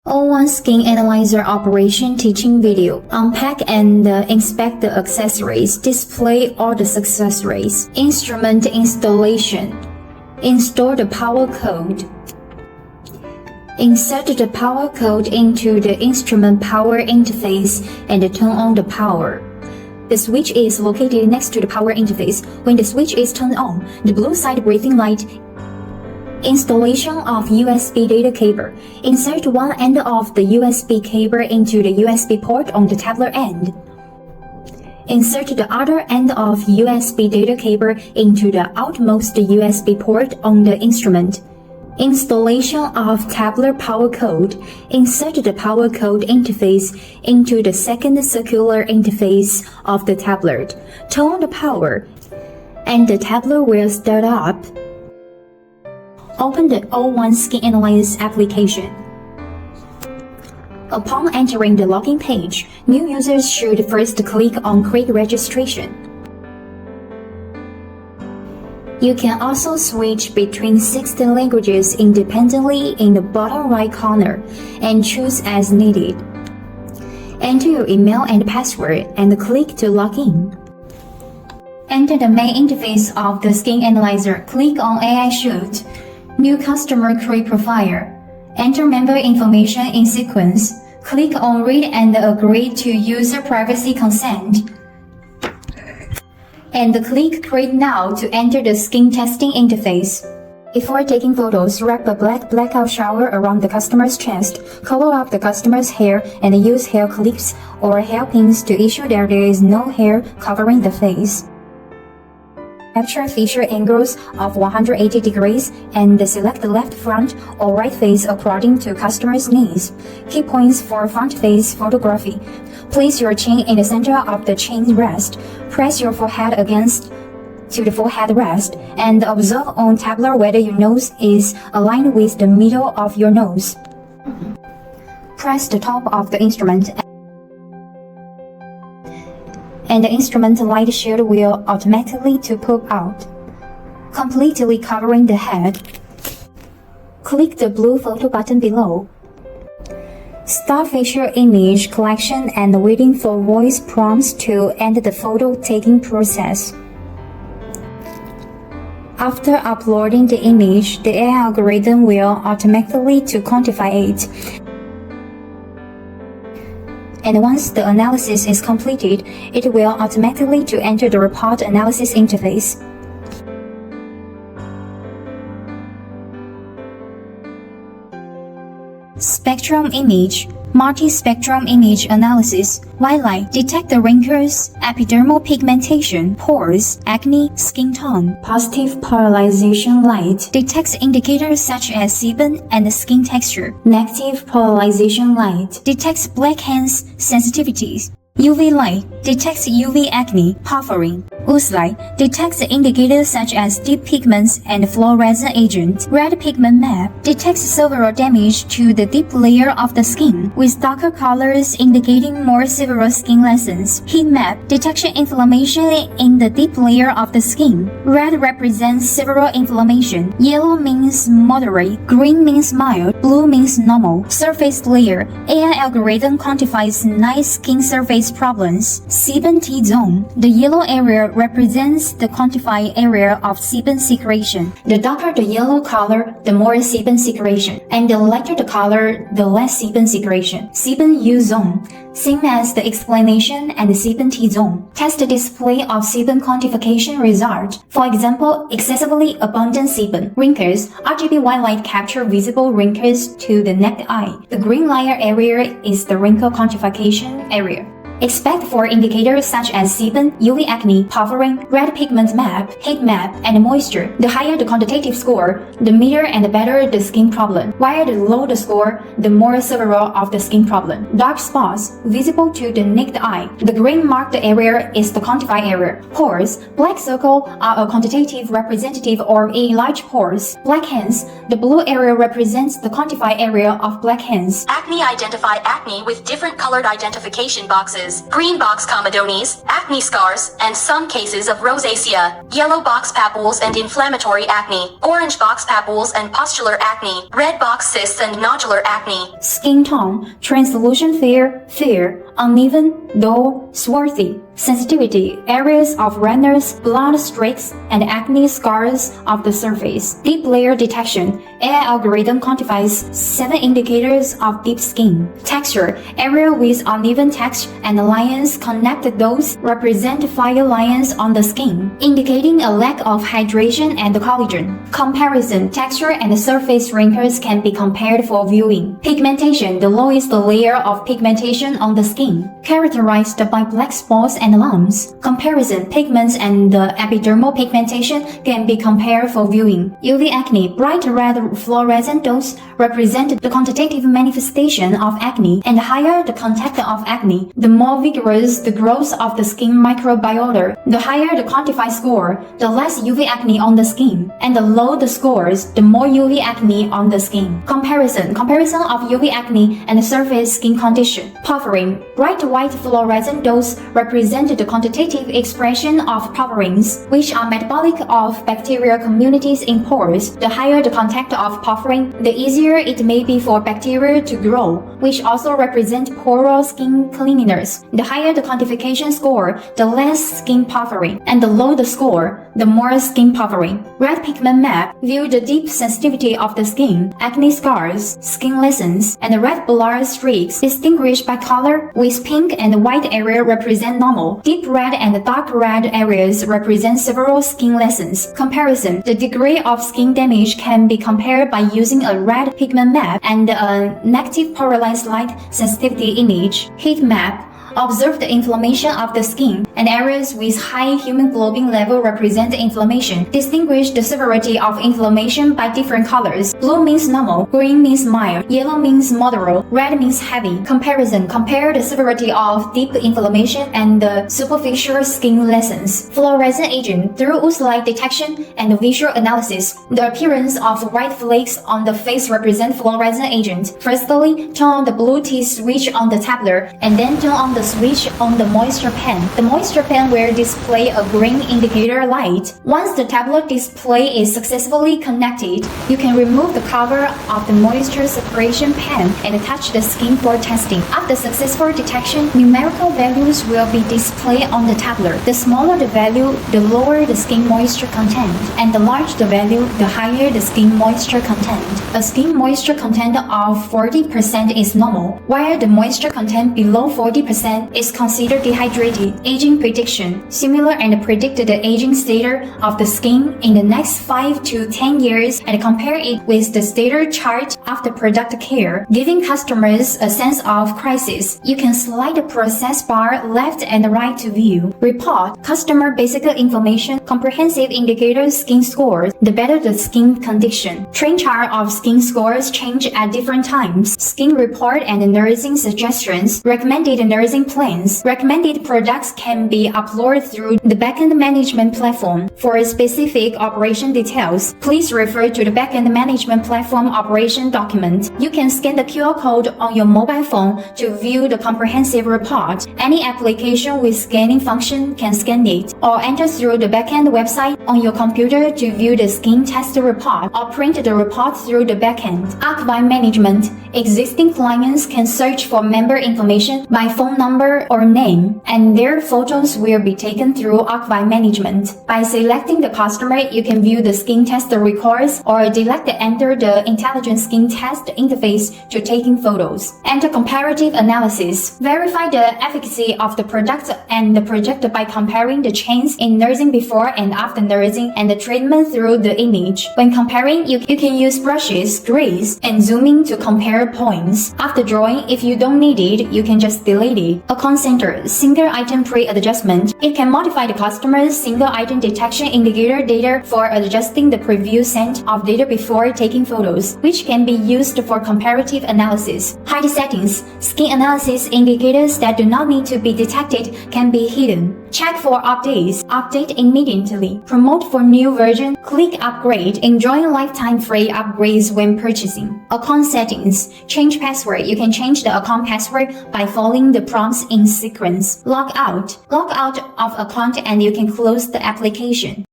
O1 Skin Analyzer Operation Teaching Video. Unpack and inspect the accessories. Display all the accessories. Instrument installation. Install the power code. Insert the power code into the instrument power interface and turn on the power. The switch is located next to the power interface. When the switch is turned on, the blue side breathing light. Installation of USB data cable. Insert one end of the USB cable into the USB port on the tablet end. Insert the other end of USB data cable into the outmost USB port on the instrument. Installation of tablet power code. Insert the power code interface into the second circular interface of the tablet. Turn on the power, and the tablet will start up. Open the O1 Skin Analyzer application. Upon entering the login page, new users should first click on Quick Registration. You can also switch between 60 languages independently in the bottom right corner and choose as needed. Enter your email and password and click to log in. Enter the main interface of the Skin Analyzer. Click on AI Shoot. New customer create profile. Enter member information in sequence. Click on Read and agree to user privacy consent. And click Create Now to enter the skin testing interface. Before taking photos, wrap a black blackout shower around the customer's chest, color up the customer's hair, and use hair clips or hairpins to ensure there is no hair covering the face. Capture feature angles of 180 degrees and select the left front or right face according to customer's needs. Key points for front face photography. Place your chin in the center of the chin rest. Press your forehead against to the forehead rest and observe on tablet whether your nose is aligned with the middle of your nose. Press the top of the instrument and the instrument light shield will automatically to pop out, completely covering the head. Click the blue photo button below. Start facial image collection and waiting for voice prompts to end the photo taking process. After uploading the image, the AI algorithm will automatically to quantify it. And once the analysis is completed, it will automatically to enter the report analysis interface. Spectrum image. Multi-spectrum image analysis. White light. Detect the wrinkles, epidermal pigmentation, pores, acne, skin tone. Positive polarization light. Detects indicators such as sebum and skin texture. Negative polarization light. Detects blackheads sensitivities. UV light detects UV acne, buffering. Ooze light detects indicators such as deep pigments and fluorescent agent. Red pigment map detects several damage to the deep layer of the skin, with darker colors indicating more severe skin lesions. Heat map detection inflammation in the deep layer of the skin. Red represents severe inflammation. Yellow means moderate. Green means mild. Blue means normal. Surface layer. AI algorithm quantifies 9 skin surface problems. Sebum T-zone. The yellow area represents the quantified area of sebum secretion. The darker the yellow color, the more sebum secretion, and the lighter the color, the less sebum secretion. Sebum U-zone. Same as the explanation and the sebum T-zone. Test the display of sebum quantification result. For example, excessively abundant sebum. Wrinkles. RGB white light capture visible wrinkles to the naked eye. The green layer area is the wrinkle quantification area. Expect for indicators such as sebum, UV acne, buffering, red pigment map, heat map, and moisture. The higher the quantitative score, the meaner and better the skin problem. While the lower the score, the more severe of the skin problem. Dark spots, visible to the naked eye. The green marked area is the quantified area. Pores, black circle are a quantitative representative of a large pores. Blackheads, the blue area represents the quantified area of blackheads. Acne identify acne with different colored identification boxes. diseases, green box comedones, acne scars, and some cases of rosacea, yellow box papules and inflammatory acne, orange box papules and pustular acne, red box cysts and nodular acne. Skin tone, translucent fair, uneven, dull, swarthy. Sensitivity, areas of redness, blood streaks, and acne scars of the surface. Deep layer detection, AI algorithm quantifies 7 indicators of deep skin. Texture, area with uneven texture and lines connect those represent fire lines on the skin, indicating a lack of hydration and collagen. Comparison, texture and surface wrinkles can be compared for viewing. Pigmentation, the lowest layer of pigmentation on the skin, characterized by black spots and lumps. Comparison, pigments and the epidermal pigmentation can be compared for viewing. UV acne, bright red fluorescent dots represent the quantitative manifestation of acne, and higher the content of acne, the more vigorous the growth of the skin microbiota. The higher the quantified score, the less UV acne on the skin, and the lower the scores, the more UV acne on the skin. Comparison of UV acne and surface skin condition. Puffering, bright white fluorescent dots represent the quantitative expression of pufferings, which are metabolic of bacterial communities in pores. The higher the contact of puffering, the easier it may be for bacteria to grow, which also represent poorer skin cleanliness. The higher the quantification score, the less skin puffering, and the lower the score, the more skin puffering. Red pigment map view the deep sensitivity of the skin, acne scars, skin lesions, and red blood streaks distinguished by color, with pink and white area represent normal. Deep red and dark red areas represent several skin lesions. Comparison, the degree of skin damage can be compared by using a red pigment map and a negative polarized light sensitivity image. Heat map observe the inflammation of the skin, and areas with high hemoglobin level represent inflammation. Distinguish the severity of inflammation by different colors. Blue means normal, green means mild, yellow means moderate, red means heavy. Comparison, compare the severity of deep inflammation and the superficial skin lesions. Fluorescent agent, through light detection and visual analysis, the appearance of white flakes on the face represent fluorescent agent. Firstly, turn on the blue T switch on the tablet, and then turn on the switch on the moisture pen. The moisture pen will display a green indicator light. Once the tablet display is successfully connected, you can remove the cover of the moisture separation pen and touch the skin for testing. After successful detection, numerical values will be displayed on the tablet. The smaller the value, the lower the skin moisture content, and the larger the value, the higher the skin moisture content. A skin moisture content of 40% is normal, while the moisture content below 40% is considered dehydrated. Aging prediction, similar and predict the aging status of the skin in the next 5 to 10 years and compare it with the status chart after product care, giving customers a sense of crisis. You can slide the process bar left and right to view. Report, customer basic information, comprehensive indicators, skin scores, the better the skin condition. Trend chart of skin scores change at different times. Skin report and nursing suggestions, recommended nursing plans. Recommended products can be uploaded through the backend management platform. For specific operation details, please refer to the backend management platform operation document. You can scan the QR code on your mobile phone to view the comprehensive report. Any application with scanning function can scan it, or enter through the backend website on your computer to view the skin test report, or print the report through the backend. Archive management. Existing clients can search for member information by phone number or name, and their photos will be taken through archive management. By selecting the customer, you can view the skin test records or enter the intelligent skin test interface to taking photos. Enter comparative analysis. Verify the efficacy of the product and the project by comparing the change in nursing before and after nursing and the treatment through the image. When comparing, you can use brushes, grids, and zooming to compare points. After drawing, if you don't need it, you can just delete it. Account center, single item pre-adjustment. It can modify the customer's single item detection indicator data for adjusting the preview set of data before taking photos, which can be used for comparative analysis. Hide settings. Skin analysis indicators that do not need to be detected can be hidden. Check for updates. Update immediately. Promote for new version. Click upgrade. Enjoy lifetime free upgrades when purchasing. Account settings. Change password. You can change the account password by following the prompts in sequence. Log out. Log out of account and you can close the application.